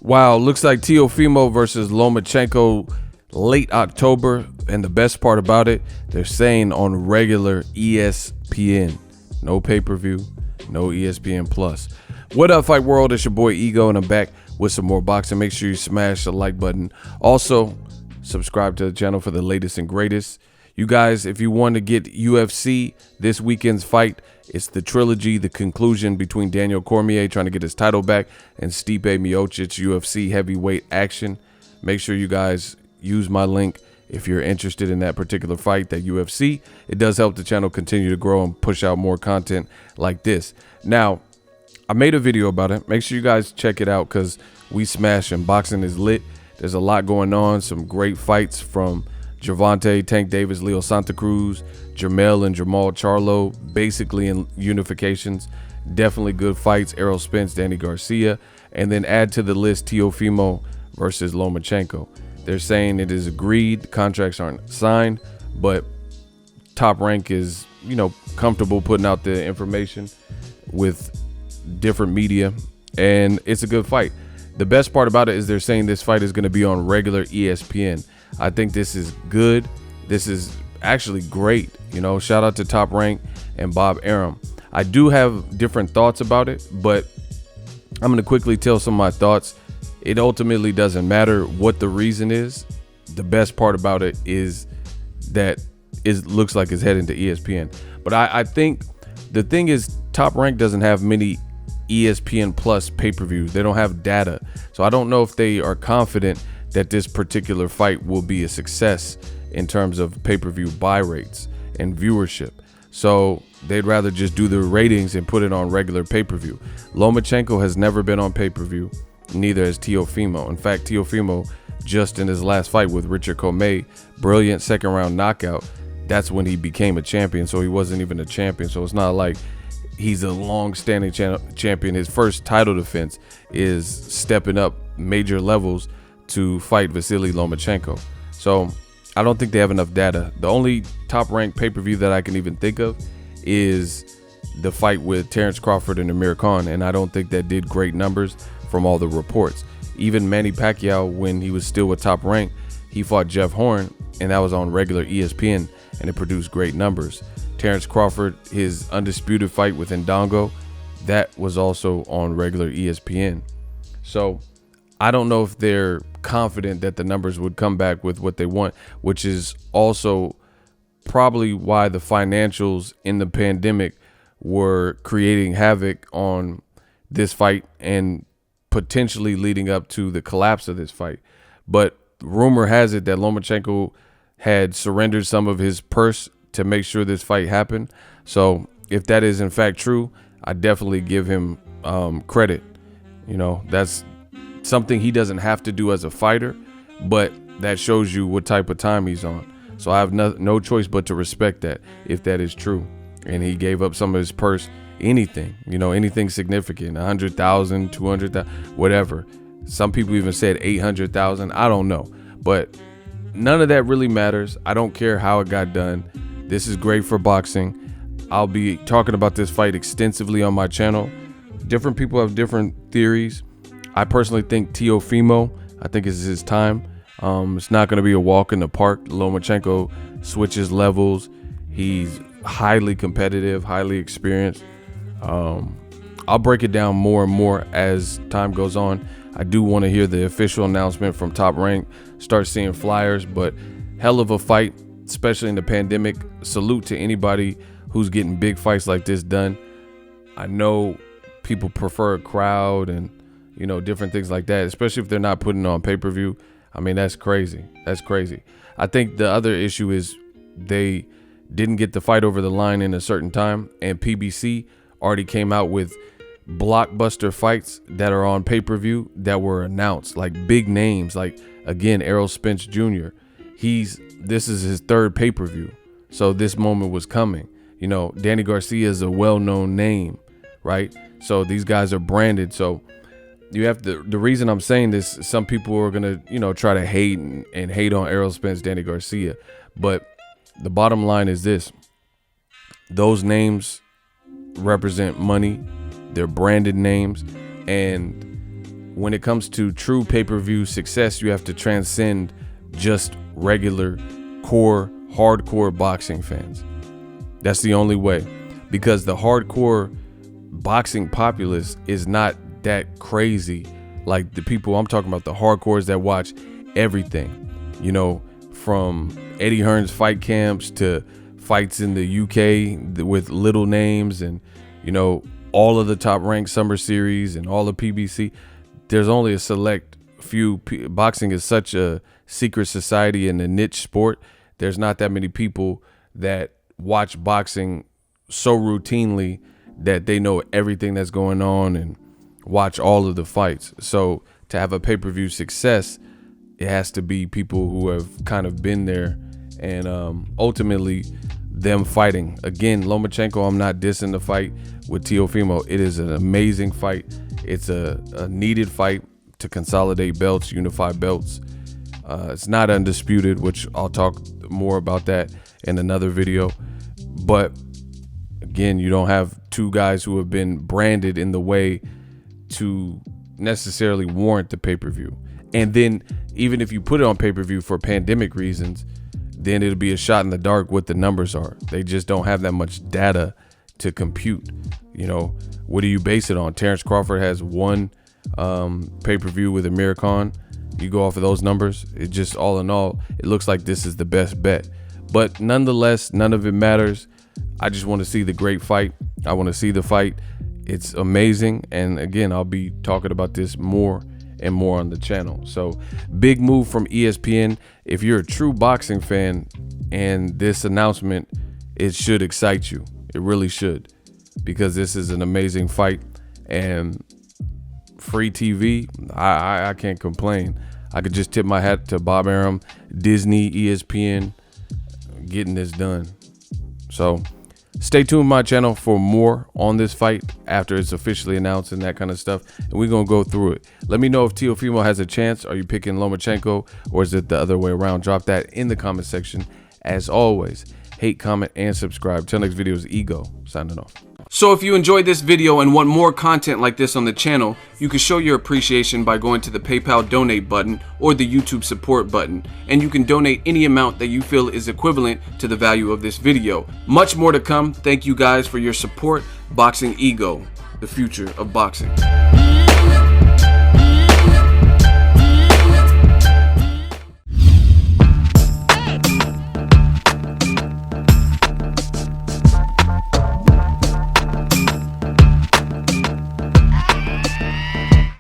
Wow, looks like Teofimo versus Lomachenko late October. And the best part about it, they're saying on regular ESPN. No pay-per-view, no ESPN Plus. What up, Fight World? It's your boy Ego, and I'm back with some more boxing. Make sure you smash the like button. Also, subscribe to the channel for the latest and greatest. You guys, if you want to get UFC, this weekend's fight, it's the trilogy, the conclusion between Daniel Cormier trying to get his title back and Stipe Miocic UFC heavyweight action. Make sure you guys use my link if you're interested in that particular fight, that UFC. It does help the channel continue to grow and push out more content like this. Now, I made a video about it. Make sure you guys check it out because we smash and boxing is lit. There's a lot going on. Some great fights from Gervonta, Tank Davis, Leo Santa Cruz, Jermell and Jamal Charlo, basically in unifications. Definitely good fights. Errol Spence, Danny Garcia. And then add to the list Teofimo versus Lomachenko. They're saying it is agreed. The contracts aren't signed, but Top Rank is, comfortable putting out the information with different media, and it's a good fight. The best part about it is they're saying this fight is going to be on regular ESPN. I think this is good. This is actually great. Shout out to Top Rank and Bob Arum. I do have different thoughts about it, but I'm going to quickly tell some of my thoughts. It ultimately doesn't matter what the reason is. The best part about it is that it looks like it's heading to ESPN. But I think the thing is, Top Rank doesn't have many ESPN Plus pay-per-views. They don't have data. So I don't know if they are confident that this particular fight will be a success in terms of pay-per-view buy rates and viewership. So they'd rather just do the ratings and put it on regular pay-per-view. Lomachenko has never been on pay-per-view. Neither has Teofimo. In fact, Teofimo, just in his last fight with Richard Comey, brilliant second round knockout, that's when he became a champion. So he wasn't even a champion. So it's not like he's a long-standing champion. His first title defense is stepping up major levels to fight Vasily Lomachenko. So I don't think they have enough data. The only top-ranked pay-per-view that I can even think of is the fight with Terrence Crawford and Amir Khan, and I don't think that did great numbers from all the reports. Even Manny Pacquiao, when he was still with Top Rank, he fought Jeff Horn, and that was on regular ESPN, and it produced great numbers. Terrence Crawford, his undisputed fight with Ndongo, that was also on regular ESPN. So I don't know if they're confident that the numbers would come back with what they want, which is also probably why the financials in the pandemic were creating havoc on this fight and potentially leading up to the collapse of this fight. But rumor has it that Lomachenko had surrendered some of his purse to make sure this fight happened. So if that is in fact true, I definitely give him credit. That's something he doesn't have to do as a fighter, but that shows you what type of time he's on. So I have no choice but to respect that if that is true. And he gave up some of his purse, anything, anything significant, 100,000, 200,000, whatever. Some people even said 800,000. I don't know, but none of that really matters. I don't care how it got done. This is great for boxing. I'll be talking about this fight extensively on my channel. Different people have different theories. I personally think Teofimo, I think it's his time. It's not going to be a walk in the park. Lomachenko switches levels. He's highly competitive, highly experienced. I'll break it down more and more as time goes on. I do want to hear the official announcement from Top Rank, start seeing flyers, but hell of a fight, especially in the pandemic. Salute to anybody who's getting big fights like this done. I know people prefer a crowd and, different things like that, especially if they're not putting on pay-per-view. I mean, that's crazy. That's crazy. I think the other issue is they didn't get the fight over the line in a certain time, and PBC already came out with blockbuster fights that are on pay-per-view that were announced, like big names, like again Errol Spence Jr. This is his third pay-per-view, so this moment was coming. Danny Garcia is a well-known name, right? So these guys are branded. So you have to, the reason I'm saying this, some people are gonna try to hate and hate on Errol Spence, Danny Garcia, but the bottom line is this: those names represent money. They're branded names, and when it comes to true pay-per-view success, you have to transcend just regular core hardcore boxing fans. That's the only way, because the hardcore boxing populace is not that crazy like the people I'm talking about, the hardcores that watch everything, you know, from Eddie Hearn's fight camps to fights in the UK with little names, and, you know, all of the top ranked summer series and all the PBC. There's only a select few. Boxing is such a secret society and a niche sport. There's not that many people that watch boxing so routinely that they know everything that's going on and watch all of the fights. So to have a pay-per-view success, it has to be people who have kind of been there, and ultimately them fighting. Again, Lomachenko, I'm not dissing the fight with Teofimo. It is an amazing fight. It's a needed fight to consolidate belts, unify belts. It's not undisputed, which I'll talk more about that in another video. But again, you don't have two guys who have been branded in the way to necessarily warrant the pay-per-view. And then even if you put it on pay-per-view for pandemic reasons, then it'll be a shot in the dark what the numbers are. They just don't have that much data to compute. You know, what do you base it on? Terrence Crawford has one pay-per-view with Amir Khan. You go off of those numbers, it just, all in all, it looks like this is the best bet. But nonetheless, none of it matters. I just want to see the great fight. I want to see the fight. It's amazing. And again, I'll be talking about this more and more on the channel. So big move from ESPN. If you're a true boxing fan, and this announcement, it should excite you. It really should, because this is an amazing fight, and free TV, I can't complain. I could just tip my hat to Bob Arum, Disney, ESPN, getting this done. So stay tuned to my channel for more on this fight after it's officially announced and that kind of stuff, and we're gonna go through it. Let me know if Teofimo has a chance. Are you picking Lomachenko, or is it the other way around? Drop that in the comment section. As always, hate, comment, and subscribe. Till next video is Ego signing off. So if you enjoyed this video and want more content like this on the channel, you can show your appreciation by going to the PayPal donate button or the YouTube support button, and you can donate any amount that you feel is equivalent to the value of this video. Much more to come. Thank you guys for your support. Boxingego, the future of boxing.